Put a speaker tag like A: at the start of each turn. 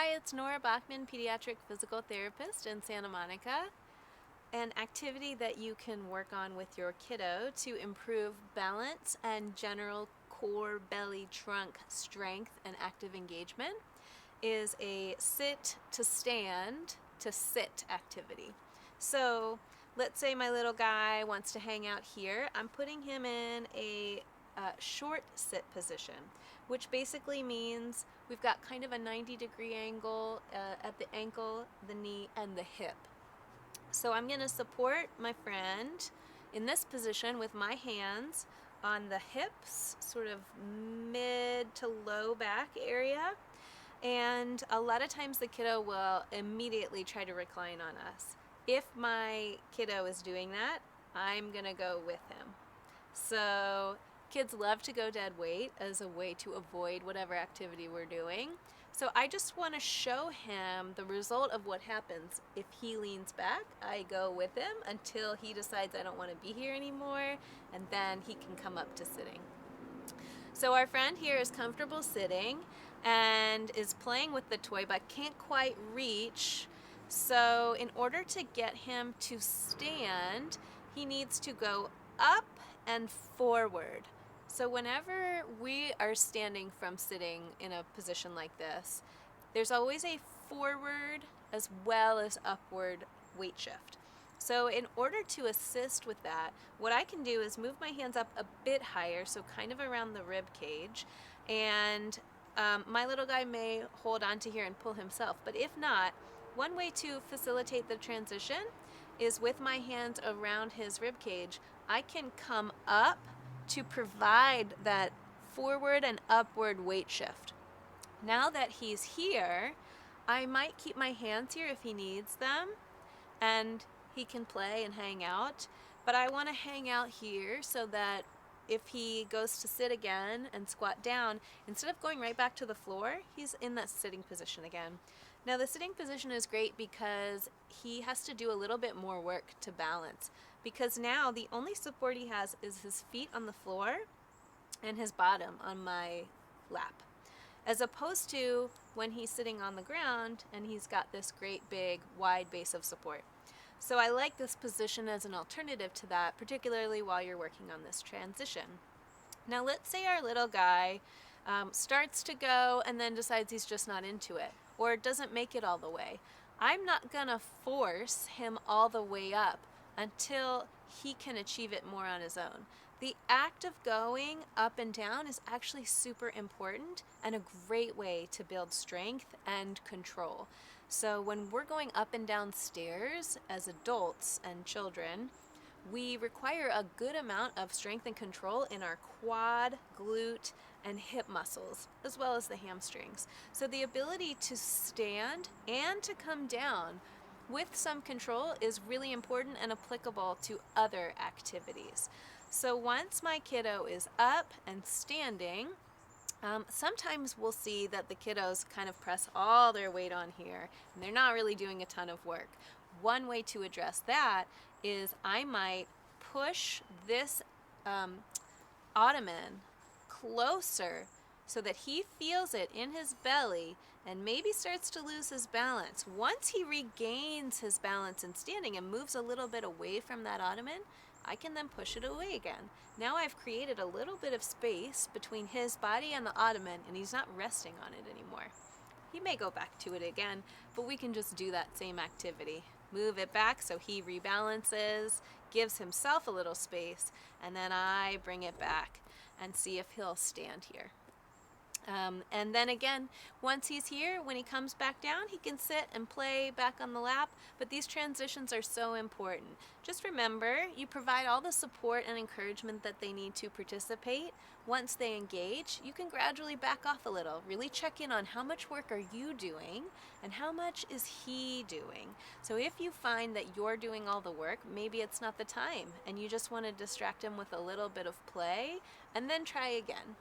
A: Hi, it's Nora Bachman, pediatric physical therapist in Santa Monica. An activity that you can work on with your kiddo to improve balance and general core, belly, trunk strength and active engagement is a sit to stand to sit activity. So let's say my little guy wants to hang out here. I'm putting him in a short sit position, which basically means we've got kind of a 90-degree angle at the ankle, the knee, and the hip. So I'm going to support my friend in this position with my hands on the hips, sort of mid to low back area. And a lot of times the kiddo will immediately try to recline on us. If my kiddo is doing that, I'm going to go with him. So kids love to go dead weight as a way to avoid whatever activity we're doing. So I just want to show him the result of what happens if he leans back. I go with him until he decides I don't want to be here anymore, and then he can come up to sitting. So our friend here is comfortable sitting and is playing with the toy but can't quite reach. So in order to get him to stand, he needs to go up and forward. So whenever we are standing from sitting in a position like this, there's always a forward as well as upward weight shift. So in order to assist with that, what I can do is move my hands up a bit higher, so kind of around the rib cage, and my little guy may hold on to here and pull himself, but if not, one way to facilitate the transition is with my hands around his rib cage, I can come up to provide that forward and upward weight shift. Now that he's here, I might keep my hands here if he needs them, and he can play and hang out, but I want to hang out here so that if he goes to sit again and squat down, instead of going right back to the floor, he's in that sitting position again. Now the sitting position is great because he has to do a little bit more work to balance, because now the only support he has is his feet on the floor and his bottom on my lap, as opposed to when he's sitting on the ground and he's got this great big wide base of support. So I like this position as an alternative to that, particularly while you're working on this transition. Now let's say our little guy starts to go and then decides he's just not into it, or doesn't make it all the way. I'm not gonna force him all the way up until he can achieve it more on his own. The act of going up and down is actually super important and a great way to build strength and control. So when we're going up and down stairs as adults and children, we require a good amount of strength and control in our quad, glute, and hip muscles, as well as the hamstrings. So the ability to stand and to come down with some control is really important and applicable to other activities. So once my kiddo is up and standing, sometimes we'll see that the kiddos kind of press all their weight on here and they're not really doing a ton of work. One way to address that is I might push this ottoman closer so that he feels it in his belly and maybe starts to lose his balance. Once he regains his balance in standing and moves a little bit away from that ottoman, I can then push it away again. Now I've created a little bit of space between his body and the ottoman, and he's not resting on it anymore. He may go back to it again, but we can just do that same activity. Move it back so he rebalances, gives himself a little space, and then I bring it back and see if he'll stand here. And then again, once he's here, when he comes back down, he can sit and play back on the lap, but these transitions are so important. Just remember, you provide all the support and encouragement that they need to participate. Once they engage, you can gradually back off a little. Really check in on how much work are you doing and how much is he doing. So if you find that you're doing all the work, maybe it's not the time and you just want to distract him with a little bit of play, and then try again.